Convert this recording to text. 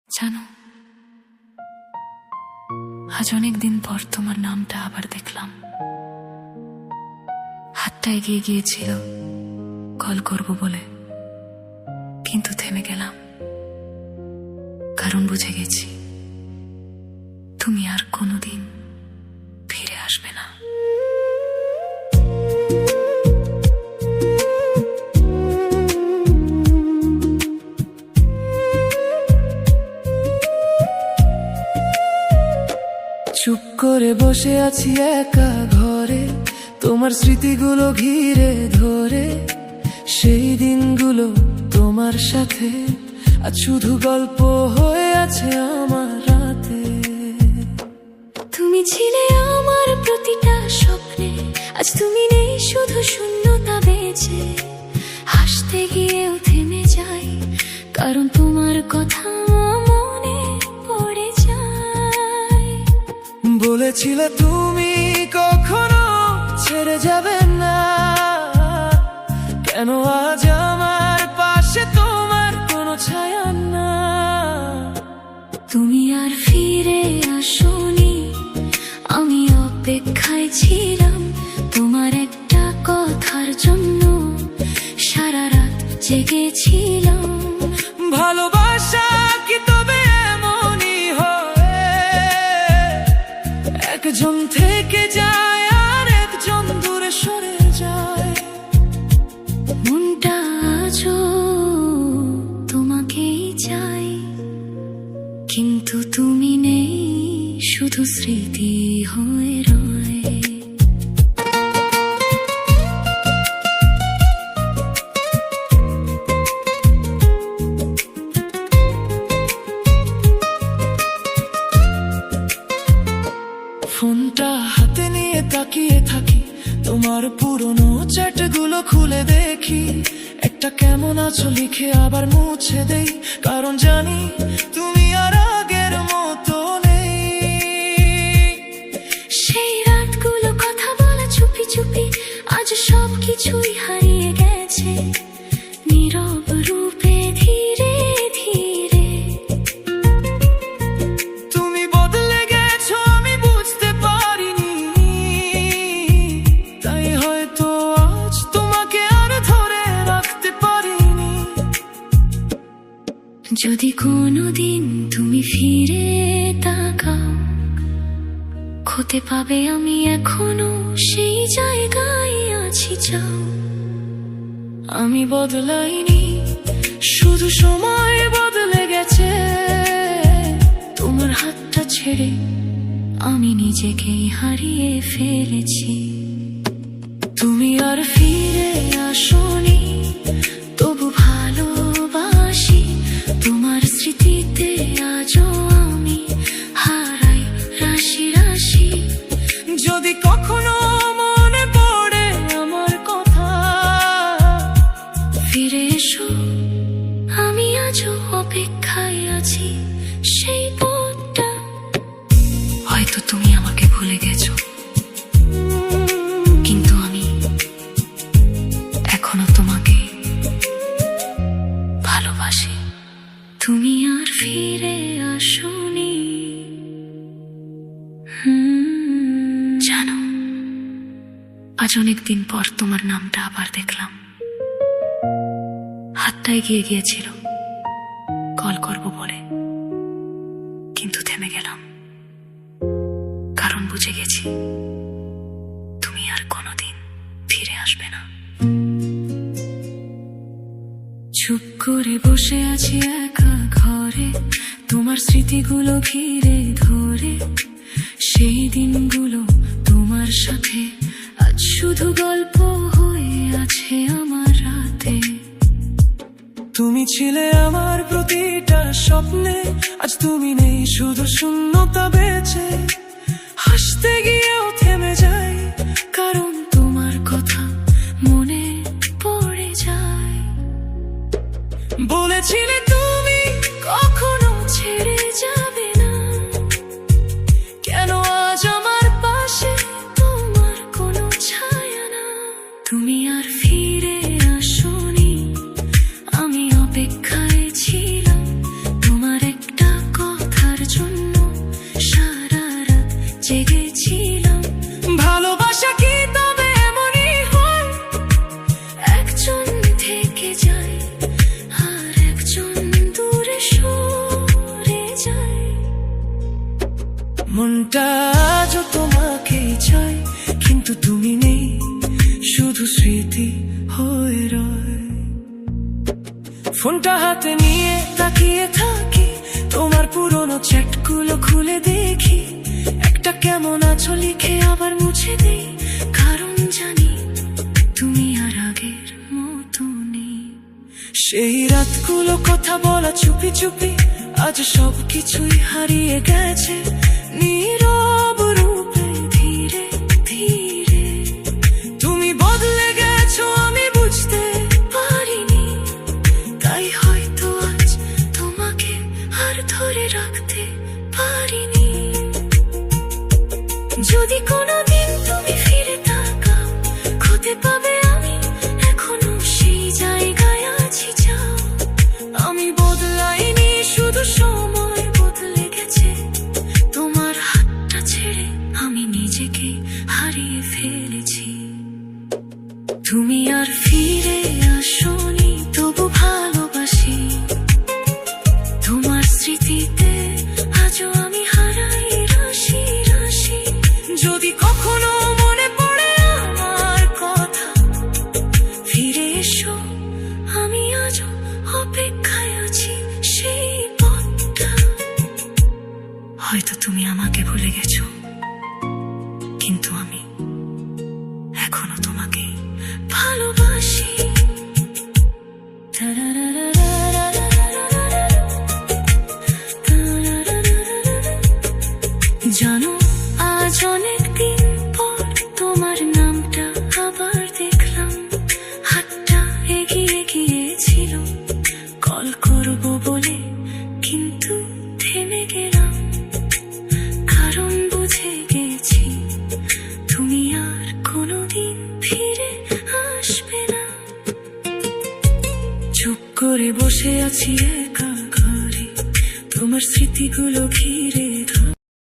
জানো, আজ অনেকদিন পর তোমার নামটা আবার দেখলাম। হাতটা এগিয়ে গিয়েছিল কল করব বলে, কিন্তু থেমে গেলাম, কারণ বুঝে গেছি তুমি আর কোনোদিন ফিরে আসবে না। চুপ করে বসে আছি একা ঘরে, তোমার স্মৃতিগুলো ঘিরে ধরে। সেই দিনগুলো তোমার সাথে আজ শুধু গল্প হয়ে আছে আমার রাতে। তুমি ছিলে আমার প্রতিটা স্বপ্নে, আজ তুমি নেই, শুধু শূন্যতা বেঁচে। হাসতে গিয়েও থেমে যাই, কারণ তোমার কথা মনে পড়ে যায়। বলেছিলে তুমি কখনো ছেড়ে যাবে না, কেন আজ আমার পাশে তোমার কোনো ছায়া না? তুমি আর ফিরে আসোনি, আমি অপেক্ষায় ছিলাম তোমার একটা কথার জন্য। সারা রাত জেগেছিলাম। ভালোবাসা কি তবে এমনই হয়, একজন থেকে যায় আর একজন দূরে সরে যায়? মনটা আজও তোমাকেই চাই, কিন্তু তুমি নেই, শুধু স্মৃতি হয়ে রয়। ফোনটা হাতে নিয়ে তাকিয়ে থাকি, তোমার পুরনো চ্যাটগুলো খুলে দেখি। একটা কেমন আছো লিখে আবার মুছে দেই, কারণ জানি তুমি আর আগের মতো নেই। সেই রাতগুলো কথা বলা চুপি চুপি, আজ সব কিছুই হারিয়ে গেছে নীরব রূপে ধীরে ধীরে। তুমি বদলে গেছো আমি বুঝতে পারিনি, তাই হয়তো আজ তোমাকে আর ধরে রাখতে পারিনি। যদি কোনোদিন তুমি ফিরে তাকাও, হতে পাবে আমি এখনো সেই জায়গায় আছি। যাও, আমি বদলাইনি, শুধু সময় বদলে গেছে। তোমার হাতটা ছেড়ে আমি নিজেকেই হারিয়ে ফেলেছি। তুমি আর ফিরে আসোনি, তবু ভালোবাসি তোমার স্মৃতিতে। আজও আমি হারাই রাশি রাশি। যদি কখনো মনে পড়ে আমার কথা, ফিরে এসো, আমি আজও অপেক্ষায় আছি। সেই পথটা হয়তো তুমি আমাকে ভুলে গেছো, কিন্তু আমি এখনো তোমাকে ভালোবাসি। তুমি আর ফিরে আসোনি। জানো, আজ অনেকদিন পর তোমার নামটা আবার দেখলাম। হাতটা এগিয়ে গিয়েছিল কল করব বলে, কিন্তু থেমে গেলাম, কারণ বুঝে গেছি তুমি আর কোনোদিন ফিরে আসবে না। চুপ করে বসে আছি একা ঘরে, তোমার স্মৃতিগুলো ঘিরে ধরে। সেই দিনগুলো তোমার সাথে আজ শুধু গল্প হয়ে আছে আমার রাতে। তুমি ছিলে আমার প্রতিটা স্বপ্নে, আজ তুমি নেই, শুধু শূন্যতা বেঁচে। হাসতে গিয়েও থেমে যাই, কারণ তোমার কথা মনে পড়ে যায়। বলেছিলে তুমি কখনো ছেড়ে যাবে না, কেন আজ আমার পাশে তোমার কোনো ছায়া না? তুমি আর ফিরে আসোনি, আমি অপেক্ষায় ছিলাম তোমার একটা মনটা আজও তোমাকেই চাই, কিন্তু তুমি নেই, শুধু স্মৃতি হয়ে রয়। ফোনটা হাতে নিয়ে তাকিয়ে থাকি, তোমার পুরনো চ্যাটগুলো খুলে দেখি, একটা কেমন আছো লিখে আবার মুছে দেই, কারণ জানি তুমি আর আগের মতো নেই। সেই রাতগুলো কথা বলা চুপি চুপি, আজ সবকিছুই হারিয়ে গেছে নীরব রূপে ধীরে ধীরে। তুমি বদলে গেছো আমি বুঝতে পারিনি, তাই হয়তো আজ তোমাকে আর ধরে রাখতে পারিনি। যদি কোনোদিন তুমি ফিরে তাকাও, খুঁজে পাবে আমি এখনো সেই জায়গায় আছি। যাও, আমি বদলাইনি, শুধু সময় বদলে গেছে। তোমার হাতটা ছেড়ে আমি নিজেকে হারিয়ে ফেলেছি। তুমি আর ফিরে আসোনি, তবু ভালোবাসি তোমার স্মৃতিতে, আজও আমি হারাই রাশি রাশি। যদি কখনো মনে পড়ে আমার কথা, ফিরে এসো, আমি আজও অপেক্ষায় আছি সেই পথটা। হয়তো তুমি আমাকে ভুলে গেছো, কিন্তু আমি এখনো তোমাকে ভালোবাসি। জানো, আজ অনেক দিন পর তোমার নামটা আবার দেখলাম, হাতটা এগিয়ে গিয়েছিল কল করবো বলে, কিন্তু থেমে গেলাম, কারণ বুঝে গেছি তুমি আর কোনোদিন ফিরে আসবে না। চুপ করে বসে আছি একা ঘরে, তোমার স্মৃতিগুলো ঘিরে